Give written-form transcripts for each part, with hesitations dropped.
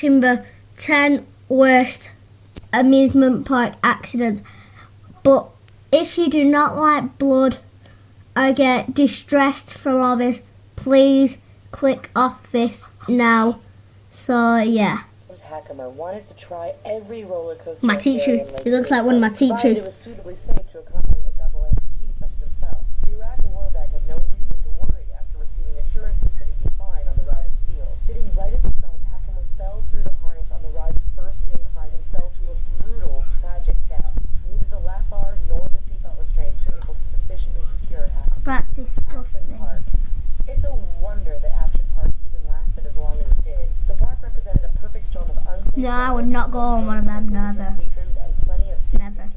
The 10 worst amusement park accidents. But if you do not like blood or get distressed from all this, please click off this now. So yeah. Hackimer wanted to try every roller coaster. My teacher. He looks like one of my teachers. It was suitably safe to accommodate a double amputee such as himself. The Iraqi Warbag had no reason to worry after receiving assurances that he'd be fine on the ride of steel. Sitting right at the front, Hackimer fell through the harness on the ride's first incline and fell to a brutal, tragic death. Neither the lap bar nor the seatbelt restraints were able to sufficiently secure Hackimer. That's disgusting. It's a wonder that Action Park even lasted as long as it did. The park represented a perfect storm of unsafe. No, I would not go on one of them, never. Never.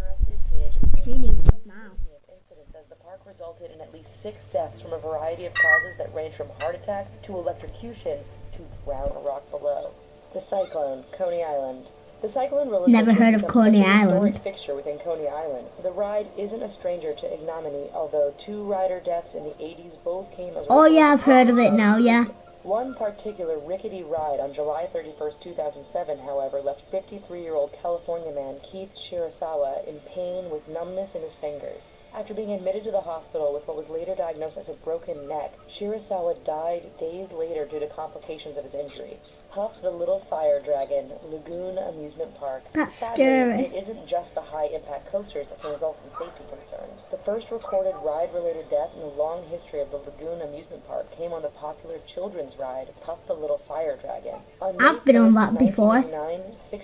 She needs this now. Incidents as the park resulted in at least 6 deaths from a variety of causes that range from heart attack to electrocution to brown rock below. The Cyclone, Coney Island. The Cyclone roller Never heard of Coney Island. Historic fixture within Coney Island. The ride isn't a stranger to ignominy, although 2 rider deaths in the 80s both came as a Oh yeah, I've heard of it now, yeah. One particular rickety ride on July 31st, 2007, however, left 53-year-old California man Keith Shirasawa in pain with numbness in his fingers. After being admitted to the hospital with what was later diagnosed as a broken neck, Shirasawa died days later due to complications of his injury. Puff the Little Fire Dragon, Lagoon Amusement Park. That's Sadly, scary. it isn't just the high-impact coasters that can result in safety concerns. The first recorded ride-related death in the long history of the Lagoon Amusement Park came on the popular children's ride, Puff the Little Fire Dragon. I've been on that before.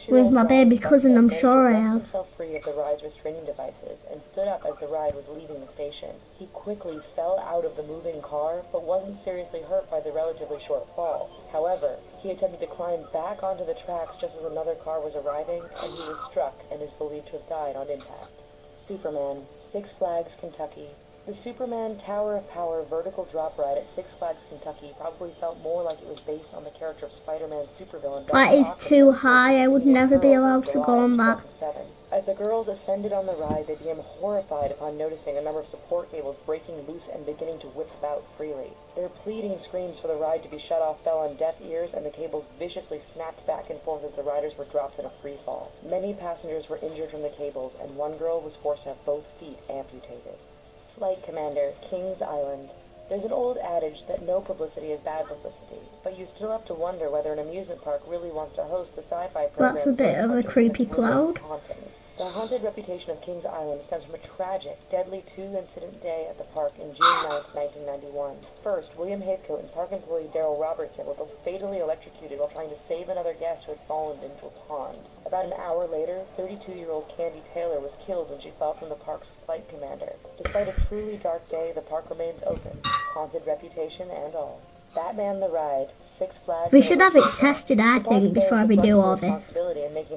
With my baby cousin, I'm sure I have. Himself free of the ride's restraining devices and stood up as the ride was leaving the station. He quickly fell out of the moving car, but wasn't seriously hurt by the relatively short fall. However, he attempted to climb back onto the tracks just as another car was arriving, and he was struck and is believed to have died on impact. Superman, Six Flags, Kentucky. The Superman Tower of Power vertical drop ride at Six Flags, Kentucky probably felt more like it was based on the character of Spider-Man's supervillain. That is too high. I would never be allowed to go on that. As the girls ascended on the ride, they became horrified upon noticing a number of support cables breaking loose and beginning to whip about freely. Their pleading screams for the ride to be shut off fell on deaf ears, and the cables viciously snapped back and forth as the riders were dropped in a free fall. Many passengers were injured from the cables, and one girl was forced to have both feet amputated. Flight Commander, Kings Island. There's an old adage that no publicity is bad publicity, but you still have to wonder whether an amusement park really wants to host a sci-fi program. That's a bit of a creepy cloud. The haunted reputation of Kings Island stems from a tragic, deadly 2-incident day at the park in June 9, 1991. First, William Heathcote and park employee Daryl Robertson were both fatally electrocuted while trying to save another guest who had fallen into a pond. About an hour later, 32-year-old Candy Taylor was killed when she fell from the park's flight commander. Despite a truly dark day, the park remains open, haunted reputation and all. Batman the Ride, Six Flags. We should have it tested, I think, before we do all this.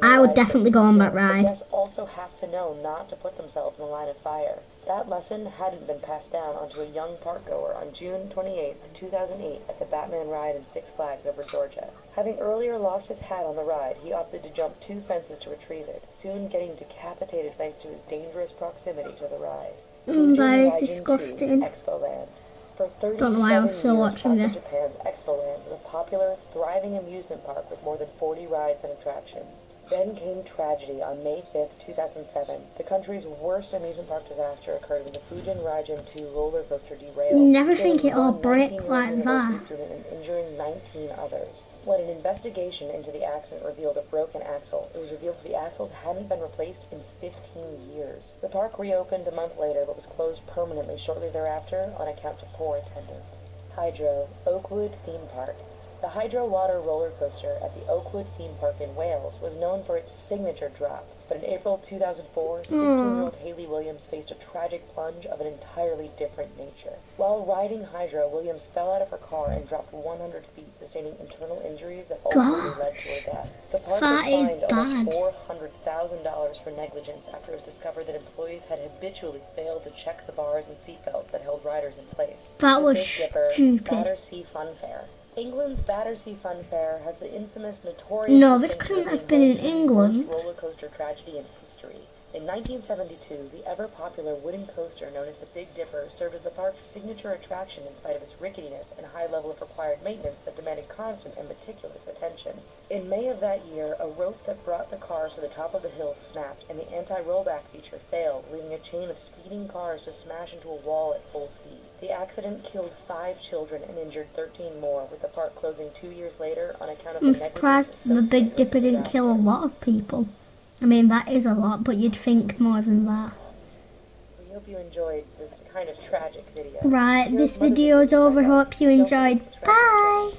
I would definitely go on that ride. Guests also have to know not to put themselves in the line of fire. That lesson hadn't been passed down onto a young parkgoer on June 28, 2008 at the Batman Ride in Six Flags over Georgia. Having earlier lost his hat on the ride, he opted to jump 2 fences to retrieve it, soon getting decapitated thanks to his dangerous proximity to the ride. That is disgusting. Expoland. For 37 Don't know why I'm still watching years, this. Japan's Expoland was a popular, thriving amusement park with more than 40 rides and attractions. Then came tragedy on May 5, 2007. The country's worst amusement park disaster occurred when the Fujin Raijin 2 roller coaster derailed. You never think it'll break like that. And injuring 19 others. When an investigation into the accident revealed a broken axle, it was revealed that the axles hadn't been replaced in 15 years. The park reopened a month later, but was closed permanently shortly thereafter on account of poor attendance. Hydro, Oakwood Theme Park. The Hydro Water roller coaster at the Oakwood Theme Park in Wales was known for its signature drop, but in April 2004, 16-year-old Hayley Williams faced a tragic plunge of an entirely different nature. While riding Hydro, Williams fell out of her car and dropped 100 feet, sustaining internal injuries that ultimately led to her death. The park was fined almost $400,000 for negligence after it was discovered that employees had habitually failed to check the bars and seatbelts that held riders in place. That was stupid. Battersea Fun Fair. England's Battersea Fun Fair has the infamous, notorious... No, this couldn't have been in England. ...roller coaster tragedy in history. In 1972, the ever-popular wooden coaster known as the Big Dipper served as the park's signature attraction in spite of its ricketiness and high level of required maintenance that demanded constant and meticulous attention. In May of that year, a rope that brought the cars to the top of the hill snapped, and the anti-rollback feature failed, leaving a chain of speeding cars to smash into a wall at full speed. The accident killed 5 children and injured 13 more, with the park closing 2 years later on account of I'm the surprised negligence the Big associated with Dipper the didn't kill a disaster. lot of people. I mean, that is a lot, but you'd think more than that. We hope you enjoyed this kind of tragic video. Right, Here are this some other video is videos to check over. out. Hope you Don't forget to enjoyed. subscribe to the channel. Bye!